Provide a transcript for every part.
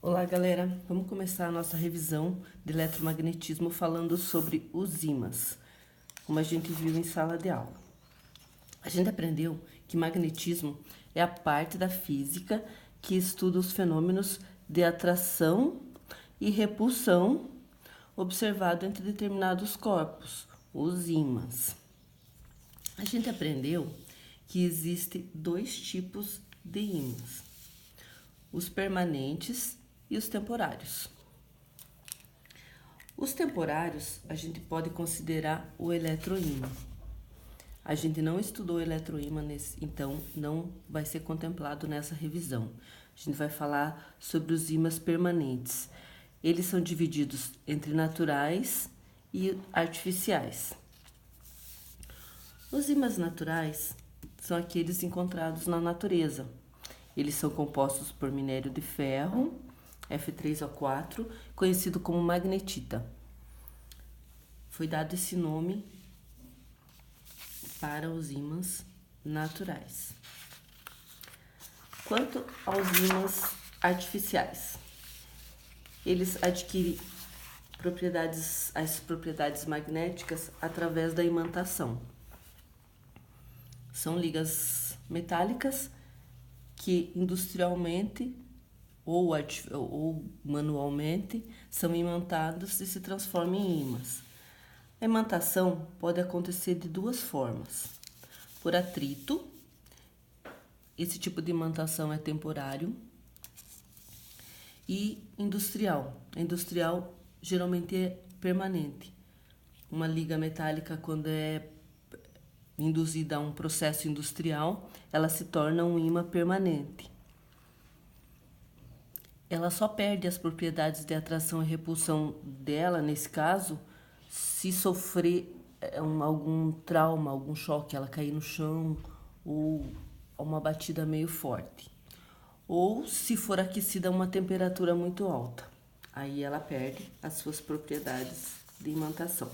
Olá, galera! Vamos começar a nossa revisão de eletromagnetismo falando sobre os ímãs, como a gente viu em sala de aula. A gente aprendeu que magnetismo é a parte da física que estuda os fenômenos de atração e repulsão observado entre determinados corpos, os ímãs. A gente aprendeu que existem dois tipos de ímãs: os permanentes e os temporários. Os temporários a gente pode considerar o eletroímã. A gente não estudou eletroímã, então não vai ser contemplado nessa revisão. A gente vai falar sobre os ímãs permanentes. Eles são divididos entre naturais e artificiais. Os ímãs naturais são aqueles encontrados na natureza. Eles são compostos por minério de ferro, F3O4, conhecido como magnetita. Foi dado esse nome para os ímãs naturais. Quanto aos ímãs artificiais, eles adquirem as propriedades magnéticas através da imantação. São ligas metálicas que industrialmente ou manualmente são imantados e se transformam em ímãs. A imantação pode acontecer de duas formas: por atrito, esse tipo de imantação é temporário, e industrial. A industrial geralmente é permanente. Uma liga metálica, quando é induzida a um processo industrial, ela se torna um ímã permanente. Ela só perde as propriedades de atração e repulsão dela, nesse caso, se sofrer algum trauma, algum choque, ela cair no chão ou uma batida meio forte. Ou se for aquecida a uma temperatura muito alta, aí ela perde as suas propriedades de imantação.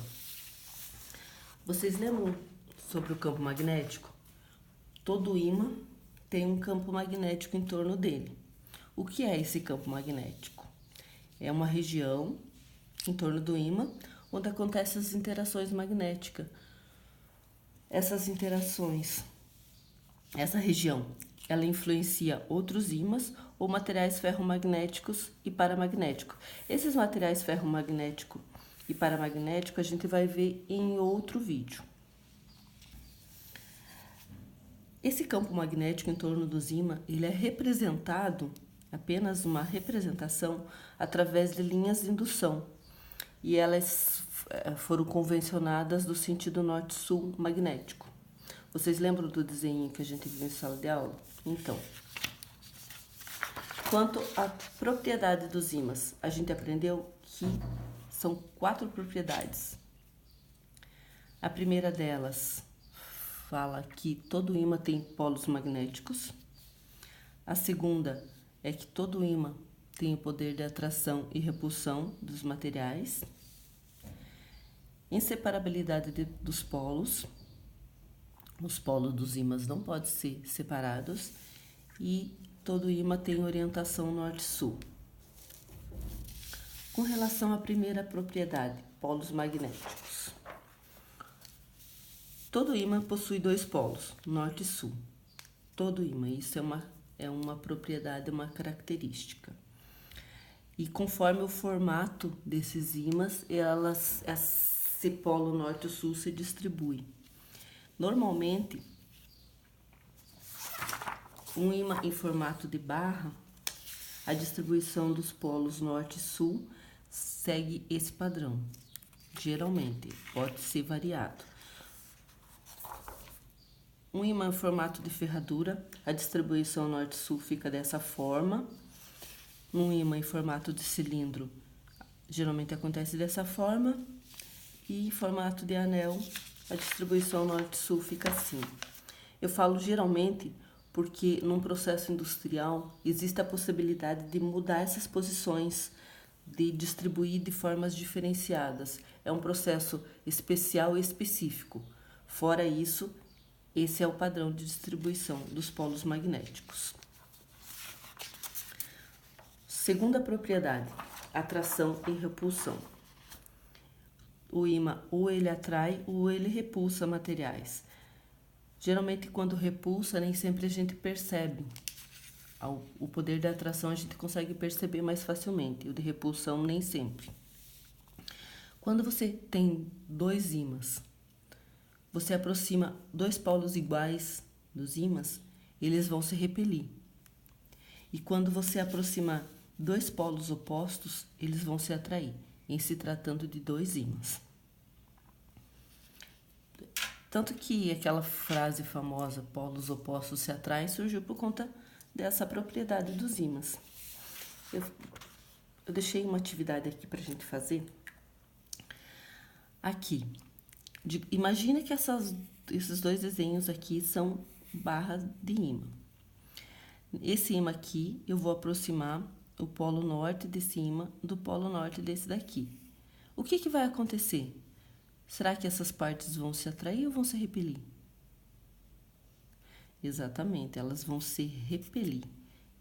Vocês lembram sobre o campo magnético? Todo ímã tem um campo magnético em torno dele. O que é esse campo magnético? É uma região em torno do ímã onde acontecem as interações magnéticas. Essas interações, essa região, ela influencia outros ímãs ou materiais ferromagnéticos e paramagnéticos. Esses materiais ferromagnéticos e paramagnéticos a gente vai ver em outro vídeo. Esse campo magnético em torno dos ímãs, ele é representado, apenas uma representação, através de linhas de indução. E elas foram convencionadas do sentido norte-sul magnético. Vocês lembram do desenho que a gente viu em sala de aula? Então, quanto à propriedade dos ímãs, a gente aprendeu que são 4 propriedades. A primeira delas fala que todo ímã tem polos magnéticos. A segunda é que todo ímã tem o poder de atração e repulsão dos materiais. Inseparabilidade dos polos. Os polos dos ímãs não podem ser separados. E todo ímã tem orientação norte-sul. Com relação à primeira propriedade, polos magnéticos. Todo ímã possui 2 polos, norte e sul. Todo ímã, isso é uma propriedade, uma característica. E conforme o formato desses ímãs, esse polo norte e sul se distribui. Normalmente, um ímã em formato de barra, a distribuição dos polos norte e sul segue esse padrão. Geralmente, pode ser variado. Um ímã em formato de ferradura, a distribuição norte-sul fica dessa forma. Um ímã em formato de cilindro, geralmente acontece dessa forma. E em formato de anel, a distribuição norte-sul fica assim. Eu falo geralmente porque num processo industrial existe a possibilidade de mudar essas posições, de distribuir de formas diferenciadas. É um processo especial e específico. Fora isso, esse é o padrão de distribuição dos polos magnéticos. Segunda propriedade, atração e repulsão. O ímã ou ele atrai ou ele repulsa materiais. Geralmente, quando repulsa, nem sempre a gente percebe. O poder da atração a gente consegue perceber mais facilmente, o de repulsão nem sempre. Quando você tem dois ímãs, você aproxima dois polos iguais dos ímãs, eles vão se repelir. E quando você aproximar dois polos opostos, eles vão se atrair, em se tratando de dois ímãs. Tanto que aquela frase famosa, polos opostos se atraem, surgiu por conta dessa propriedade dos ímãs. Eu deixei uma atividade aqui para a gente fazer. Aqui, imagina que esses dois desenhos aqui são barras de ímã. Esse ímã aqui, eu vou aproximar o polo norte desse ímã do polo norte desse daqui. O que vai acontecer? Será que essas partes vão se atrair ou vão se repelir? Exatamente, elas vão se repelir.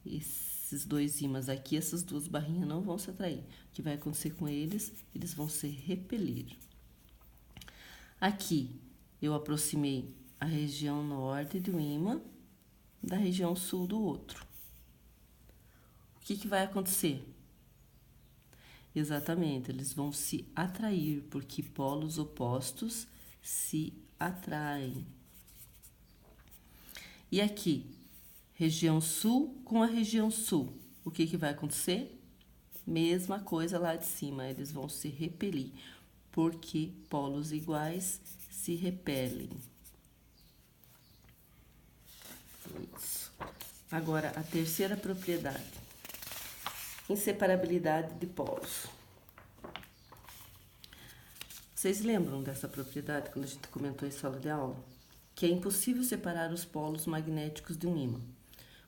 Esses dois ímãs aqui, essas duas barrinhas não vão se atrair. O que vai acontecer com eles? Eles vão se repelir. Aqui, eu aproximei a região norte do ímã da região sul do outro. O que vai acontecer? Exatamente, eles vão se atrair, porque polos opostos se atraem. E aqui, região sul com a região sul, o que vai acontecer? Mesma coisa lá de cima, eles vão se repelir, porque polos iguais se repelem. Isso. Agora, a terceira propriedade, inseparabilidade de polos. Vocês lembram dessa propriedade quando a gente comentou em sala de aula? Que é impossível separar os polos magnéticos de um ímã.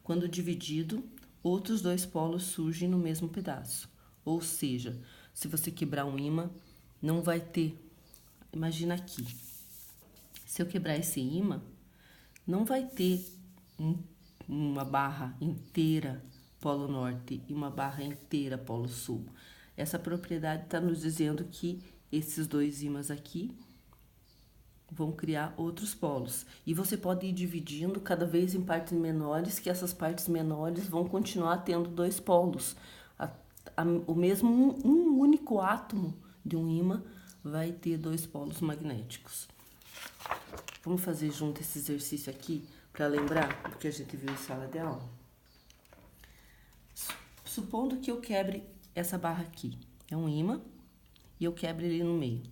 Quando dividido, outros dois polos surgem no mesmo pedaço. Ou seja, se você quebrar um ímã, não vai ter... Imagina aqui. Se eu quebrar esse ímã, não vai ter uma barra inteira polo norte e uma barra inteira polo sul. Essa propriedade está nos dizendo que esses dois ímãs aqui vão criar outros polos. E você pode ir dividindo cada vez em partes menores, que essas partes menores vão continuar tendo dois polos. O mesmo um único átomo de um ímã vai ter dois polos magnéticos. Vamos fazer junto esse exercício aqui para lembrar do que a gente viu em sala de aula. Supondo que eu quebre essa barra aqui, é um ímã, e eu quebre ele no meio.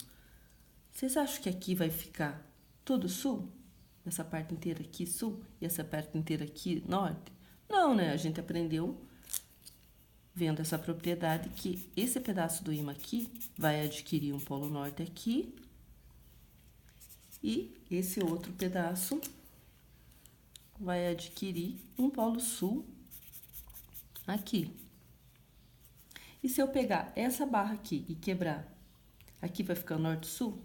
Vocês acham que aqui vai ficar tudo sul? Essa parte inteira aqui sul e essa parte inteira aqui norte? Não, né? A gente aprendeu, vendo essa propriedade, que esse pedaço do ímã aqui vai adquirir um polo norte aqui e esse outro pedaço vai adquirir um polo sul aqui. E se eu pegar essa barra aqui e quebrar, aqui vai ficar norte-sul?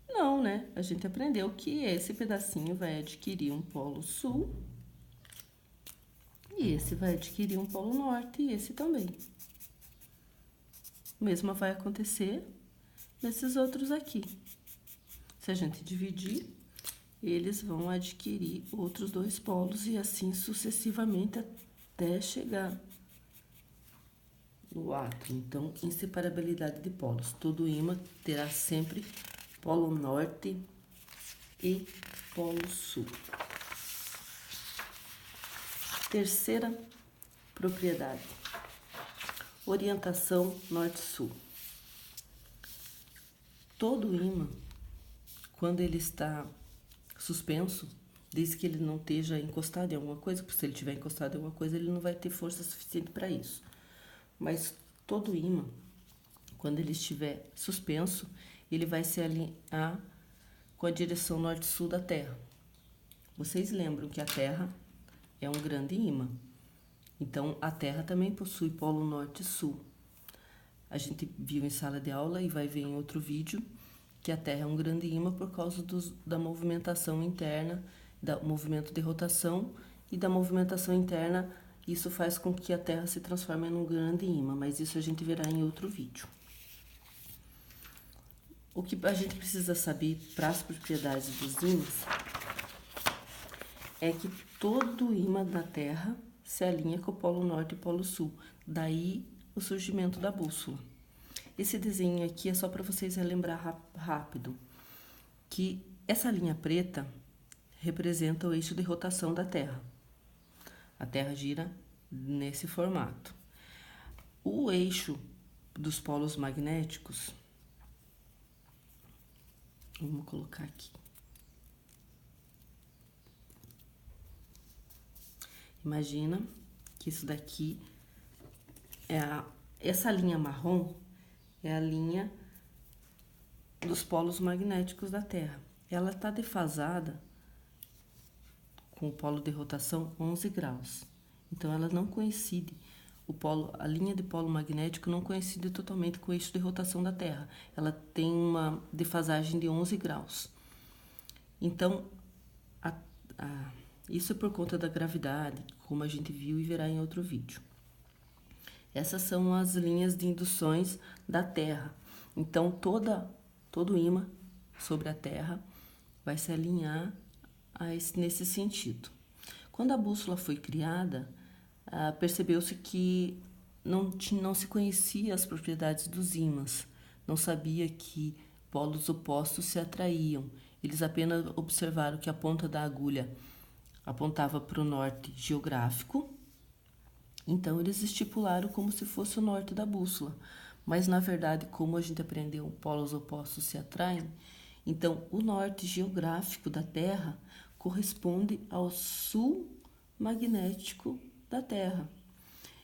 Não, né? A gente aprendeu que esse pedacinho vai adquirir um polo sul e esse vai adquirir um polo norte e esse também. O mesmo vai acontecer nesses outros aqui. Se a gente dividir, eles vão adquirir outros dois polos e assim sucessivamente até chegar no átomo. Então, inseparabilidade de polos. Todo ímã terá sempre polo norte e polo sul. Terceira propriedade, orientação norte-sul. Todo ímã, quando ele está suspenso, desde que ele não esteja encostado em alguma coisa, porque se ele estiver encostado em alguma coisa, ele não vai ter força suficiente para isso. Mas todo ímã, quando ele estiver suspenso, ele vai se alinhar com a direção norte-sul da Terra. Vocês lembram que a Terra é um grande ímã. Então, a Terra também possui polo norte e sul. A gente viu em sala de aula e vai ver em outro vídeo que a Terra é um grande ímã por causa da movimentação interna, do movimento de rotação e da movimentação interna Isso faz com que a Terra se transforme num grande ímã, mas isso a gente verá em outro vídeo. O que a gente precisa saber para as propriedades dos ímãs é que todo ímã da Terra se alinha com o Polo Norte e Polo Sul. Daí o surgimento da bússola. Esse desenho aqui é só para vocês relembrar rápido que essa linha preta representa o eixo de rotação da Terra. A Terra gira nesse formato. O eixo dos polos magnéticos, vamos colocar aqui. Imagina que isso daqui essa linha marrom é a linha dos polos magnéticos da Terra. Ela está defasada com o polo de rotação 11 graus. Então, ela não coincide, a linha de polo magnético não coincide totalmente com o eixo de rotação da Terra. Ela tem uma defasagem de 11 graus. Então, isso é por conta da gravidade, como a gente viu e verá em outro vídeo. Essas são as linhas de induções da Terra. Então, todo ímã sobre a Terra vai se alinhar nesse sentido. Quando a bússola foi criada, percebeu-se que não se conhecia as propriedades dos ímãs, não sabia que polos opostos se atraíam. Eles apenas observaram que a ponta da agulha apontava para o norte geográfico, então eles estipularam como se fosse o norte da bússola. Mas, na verdade, como a gente aprendeu, polos opostos se atraem, então o norte geográfico da Terra corresponde ao sul magnético da Terra.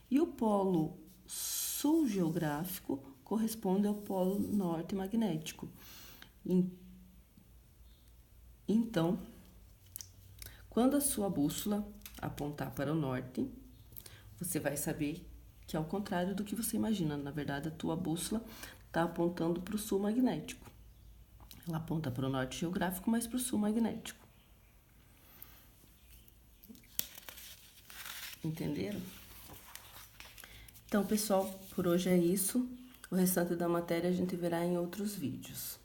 E o polo sul geográfico corresponde ao polo norte magnético. Então, quando a sua bússola apontar para o norte, você vai saber que é ao contrário do que você imagina. Na verdade, a tua bússola está apontando para o sul magnético. Ela aponta para o norte geográfico, mas para o sul magnético. Entenderam? Então, pessoal, por hoje é isso. O restante da matéria a gente verá em outros vídeos.